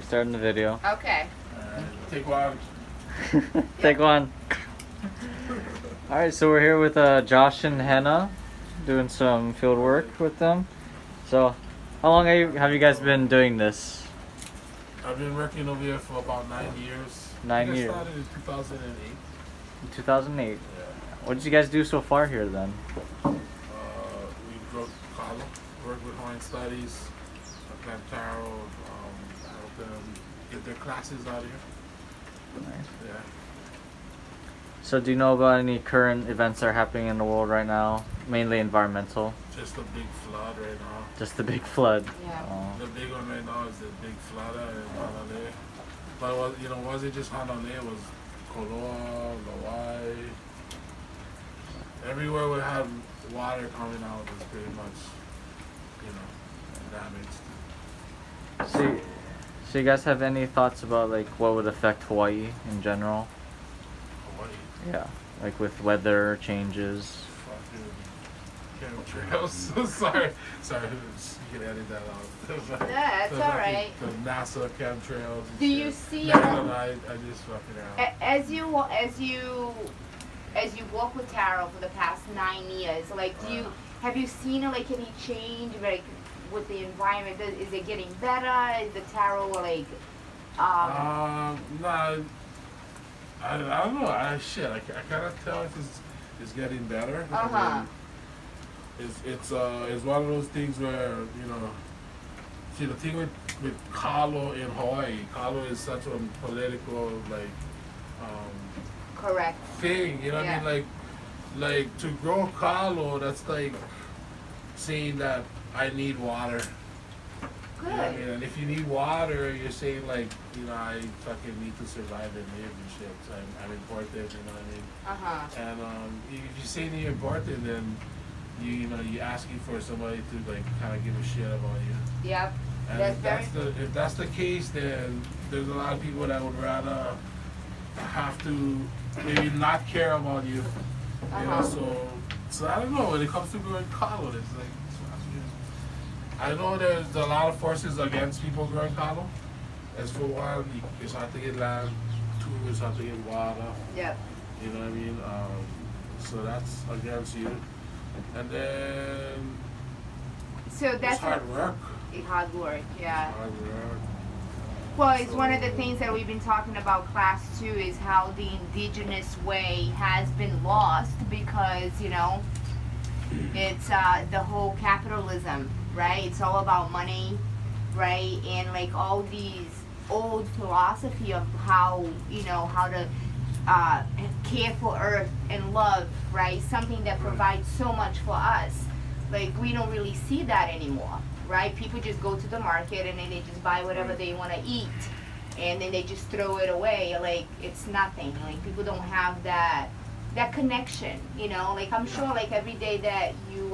We're starting the video. Okay. Take one. Take one. Alright, so we're here with Josh and Hannah doing some field work with them. So, how long have you guys been doing this? I've been working over here for about 9 years. 9 years. I started in 2008. 2008. Yeah. What did you guys do so far here then? We drove Carlo, worked with Hawaiian Studies, Plantaro, helped them get their classes out here. Nice. Yeah. So do you know about any current events that are happening in the world right now? Mainly environmental. Just a big flood right now. Just the big flood. Yeah. The big one right now is the big flood in Honolulu. But was it just Honolulu? It was Koloa, Hawaii. Everywhere we had water coming out was pretty much, damaged. So you guys have any thoughts about like what would affect Hawaii in general? Hawaii. Yeah, like with weather changes. Fucking chemtrails. sorry, you can edit that out. Yeah, it's all right. The NASA chemtrails. Do you see? I just fucking out. As you work with Taro for the past 9 years, like, have you seen like any change, like, with the environment? Is it getting better? Is the Taro like? Nah, I don't know. I cannot tell if it's getting better. It's one of those things where see the thing with Kalo in Hawaii. Kalo is such a political Correct. thing. You know what I mean? Like to grow Kalo, that's like saying that I need water. Good. You know what I mean? And if you need water, you're saying like, I fucking need to survive and live and shit. So I'm important, you know what I mean? And if you say you're important, then you're asking for somebody to like kind of give a shit about you. Yep. And if that's the case, then there's a lot of people that would rather have to maybe not care about you. You know, so I don't know. When it comes to growing kalo, it's like I know there's a lot of forces against people growing kalo. As for one, it's hard to get land. Two, it's hard to get water. Yep. You know what I mean? So that's against you. And then so that's it's hard work. Hard work, yeah. Hard work. Well, it's one of the things that we've been talking about class 2 is how the indigenous way has been lost because, it's the whole capitalism, right? It's all about money, right? And like all these old philosophy of how, how to care for earth and love, right? Something that provides so much for us. Like we don't really see that anymore. Right? People just go to the market and then they just buy whatever they want to eat and then they just throw it away like it's nothing. Like people don't have that connection, like I'm sure like every day that you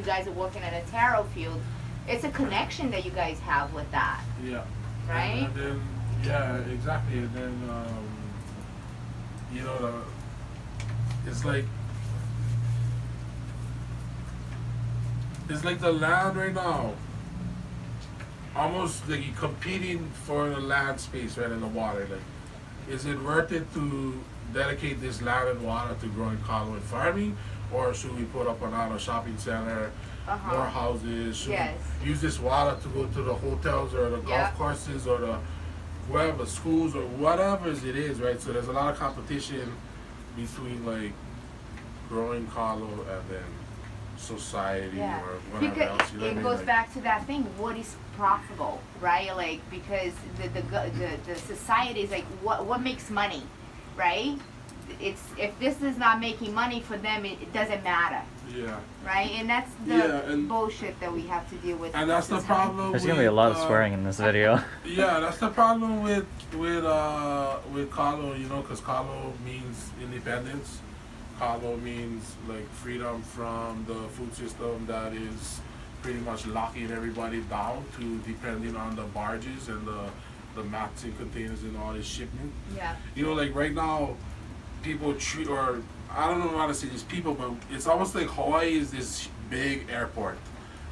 guys are working at a taro field, it's a connection that you guys have with that. Yeah. Right? And then, yeah, exactly. And then it's like the land right now. Almost like you're competing for the land space right in the water. Like, is it worth it to dedicate this land and water to growing kalo and farming, or should we put up another shopping center, more houses? Should we use this water to go to the hotels or the golf courses or the wherever schools or whatever it is, right? So there's a lot of competition between like growing kalo and then society or whatever because else. It goes back to that thing. What is profitable, right? Like because the society is like what makes money, right? It's if this is not making money for them, it doesn't matter. Yeah. Right, and that's the bullshit that we have to deal with. And that's the problem. There's gonna be a lot of swearing in this video. Yeah, that's the problem with kalo, because kalo means independence. Kalo means like freedom from the food system that is pretty much locking everybody down to depending on the barges and the mats and containers and all this shipment. Yeah. Like right now, people treat, or I don't know how to say this, people, but it's almost like Hawaii is this big airport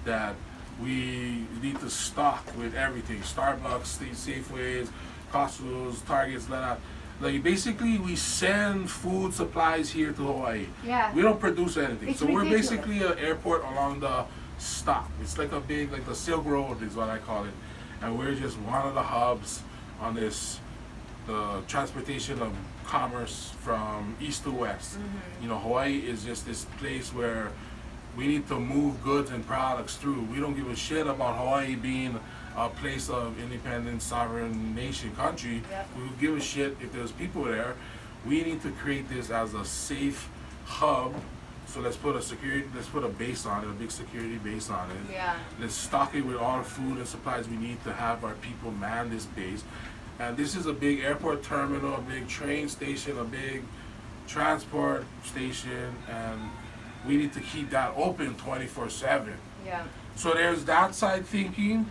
that We need to stock with everything. Starbucks, Safeways, Costco's, Targets, like basically we send food supplies here to Hawaii. Yeah. We don't produce anything. It's So we're ridiculous. basically an airport along the stop. It's like a big, like the Silk Road is what I call it. And we're just one of the hubs on this, the transportation of commerce from east to west. You know, Hawaii is just this place where we need to move goods and products through. We don't give a shit about Hawaii being a place of independent, sovereign nation country. Yep. We would give a shit if there's people there. We need to create this as a safe hub. So let's put a base on it, a big security base on it. Yeah. Let's stock it with all the food and supplies we need to have our people man this base. And this is a big airport terminal, a big train station, a big transport station, and we need to keep that open 24/7. Yeah. So there's that side thinking,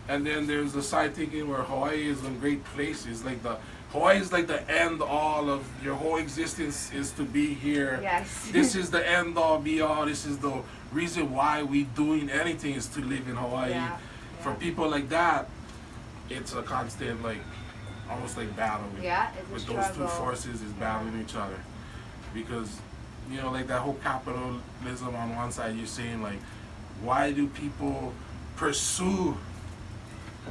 and then there's the side thinking where Hawaii is a great place. It's like Hawaii is like the end all of your whole existence is to be here. Yes. This is the end all be all. This is the reason why we doing anything is to live in Hawaii. Yeah. For people like that, it's a constant like almost like battle Yeah, it's a with those two struggle. forces is battling each other. Because, you know, like that whole capitalism on one side, you're saying like, why do people pursue,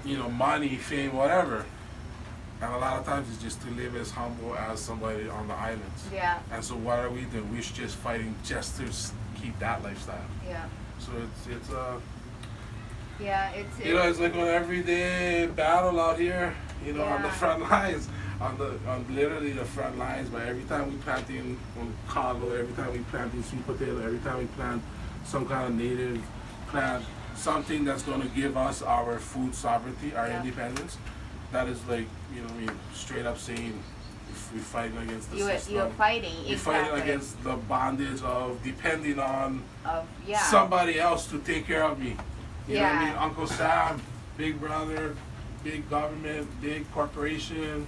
you know, money, fame, whatever? And a lot of times it's just to live as humble as somebody on the islands. Yeah. And so what are we doing? We're just fighting just to keep that lifestyle. Yeah. So it's Yeah, it's you know, it's like an everyday battle out here, you know, on the Yeah. front lines, on literally the front lines. But every time we planting on kalo, every time we planting sweet potato, every time we plant some kind of native plant, something that's going to give us our food sovereignty, our Yeah. independence, that is like, you know, I mean, straight up saying if we're fighting against the system. you're fighting. We're Exactly. fighting against the bondage of depending on Yeah. somebody else to take care of me. You know what I Yeah. mean? Uncle Sam, big brother, big government, big corporation,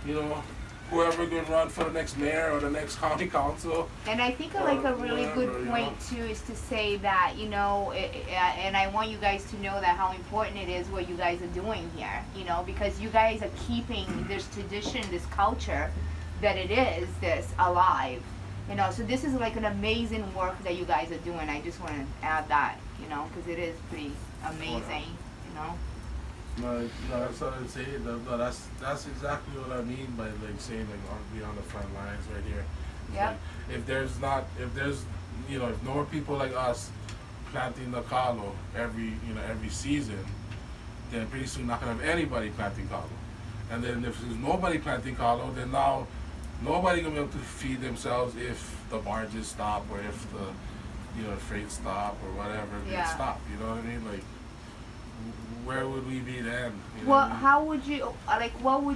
you know, whoever gonna run for the next mayor or the next county council. And I think like a really Whatever, good you point too is to say that, you know, and I want you guys to know that how important it is what you guys are doing here, you know, because you guys are keeping this tradition, this culture that it is this alive, you know. So this is like an amazing work that you guys are doing. I just want to add that, you know, because it is pretty amazing, you know. No, that's what I'm saying. No, that's exactly what I mean by like saying like be on the front lines right here. It's Yep. like, if there's you know, if more people like us planting the kalo every season, then pretty soon not gonna have anybody planting kalo. And then if there's nobody planting kalo, then now nobody gonna be able to feed themselves if the barges stop or if the freight stop or whatever Yeah. gets stopped. You know what I mean? Like, where would we be then? You know Well, what I mean? how would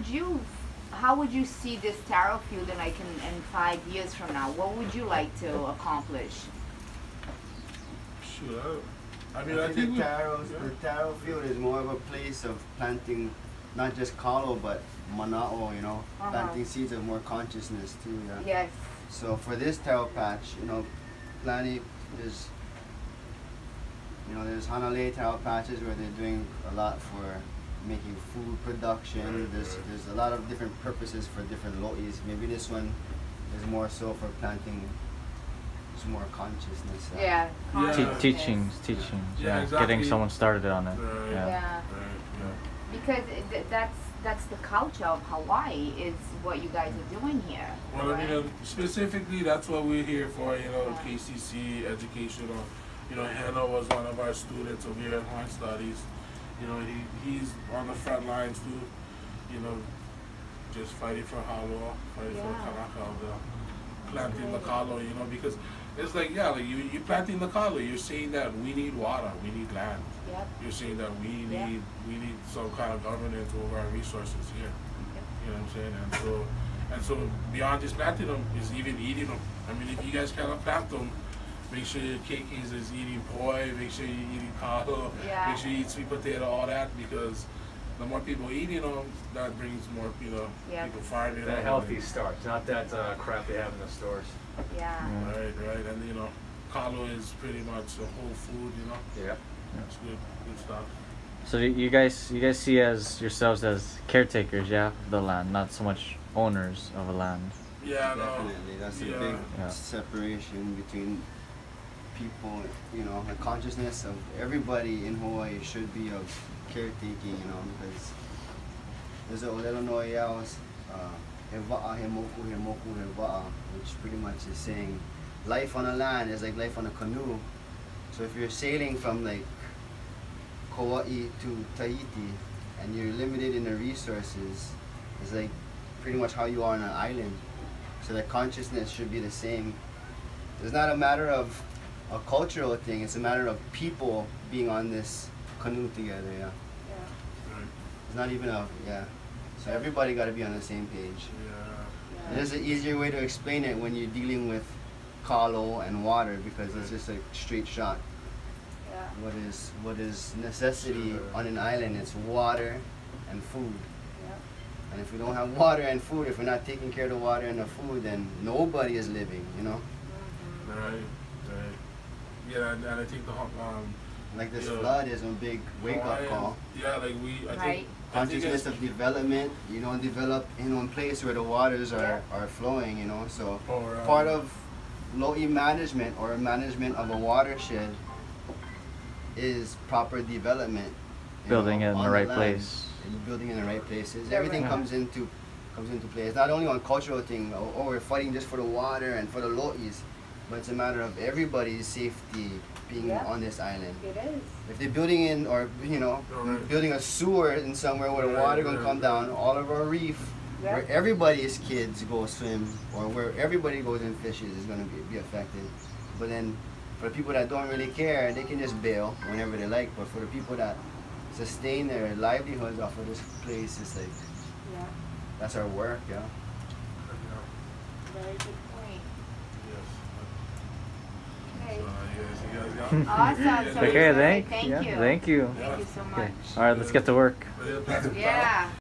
you how would you see this taro field in like in 5 years from now? What would you like to accomplish? Shoot, I mean, I think the taro field is more of a place of planting not just kalo but mana'o, you know, Uh-huh. planting seeds of more consciousness too. Yeah. Yes. So for this taro patch, you know, plenty there's Hanalei taro patches where they're doing a lot for making food production. There's a lot of different purposes for different lo'is. Maybe this one is more so for planting some more consciousness. Yeah. Yeah. consciousness. Teachings. Yeah, Yeah, exactly. getting someone started on it. Right. Yeah. Yeah. Right, Because that's the culture of Hawaii is what you guys are doing here. yeah. Well, I right? mean, specifically, that's what we're here for. You know, Yeah. KCC educational. You know, Hannah was one of our students over here at Hawaiian Studies. You know, he's on the front lines too. You know, just fighting for halo, fighting for Yeah. kanaka, planting the kalo. You know, because it's like you planting the kalo. You're saying that we need water, we need land. Yep. You're saying that we Yeah. need some kind of governance over our resources here. You know what I'm saying? And so beyond just planting them is even eating them. I mean, if you guys cannot plant them, make sure your keikis is eating poi, make sure you're eating kalo, Yeah. make sure you eat sweet potato, all that, because the more people eating them, that brings more, Yeah. people farming. That them. healthy starch, not that crap they have in the stores. Yeah. Right, and kalo is pretty much a whole food, Yeah. That's good. Good stuff. So you guys see as yourselves as caretakers, yeah, of the land, not so much owners of a land. Yeah, no. Definitely, that's a Yeah. big Yeah. separation between people. You know, the consciousness of everybody in Hawaii should be of caretaking. You know, because there's a Olelo Noeaus, Heva'a Hemoku Hemoku Heva'a, which pretty much is saying life on a land is like life on a canoe. So if you're sailing from like Kauai to Tahiti and you're limited in the resources, it's like pretty much how you are on an island. So that consciousness should be the same. It's not a matter of a cultural thing, it's a matter of people being on this canoe together, yeah. Right. It's not even a, yeah. So everybody got to be on the same page. Yeah. There's an easier way to explain it when you're dealing with kalo and water because it's just a straight shot. What is necessity Sure. on an island? It's water and food. And if we don't have water and food, if we're not taking care of the water and the food, then nobody is living, you know? Right. Right. Yeah, and I think the Like this Yeah. flood is a big wake-up Hawaiian- call. Yeah, like I Right. think Consciousness of development, you know, develop in one place where the waters are flowing, you know? So Or, part of Lo'i management or management of a watershed is proper development. you Building know, it in on the right land. place. And building in the right places. The Everything right- comes into play. It's not only one cultural thing, oh we're fighting just for the water and for the Lo'is, but it's a matter of everybody's safety being Yeah. on this island. It is. If they're building in or Alright. building a sewer in somewhere where the Right, water gonna right, come down, all of our reef Yeah. where everybody's kids go swim or where everybody goes and fishes is going to be affected. But then for the people that don't really care, they can just bail whenever they like. But for the people that sustain their livelihoods off of this place, it's like, Yeah. that's our work, yeah. Very good point. Yes. Okay. You guys got Awesome. So Okay, you- thank thank you. you. Thank you. Thank you so Okay. much. All right, let's get to work. Yeah. Yeah.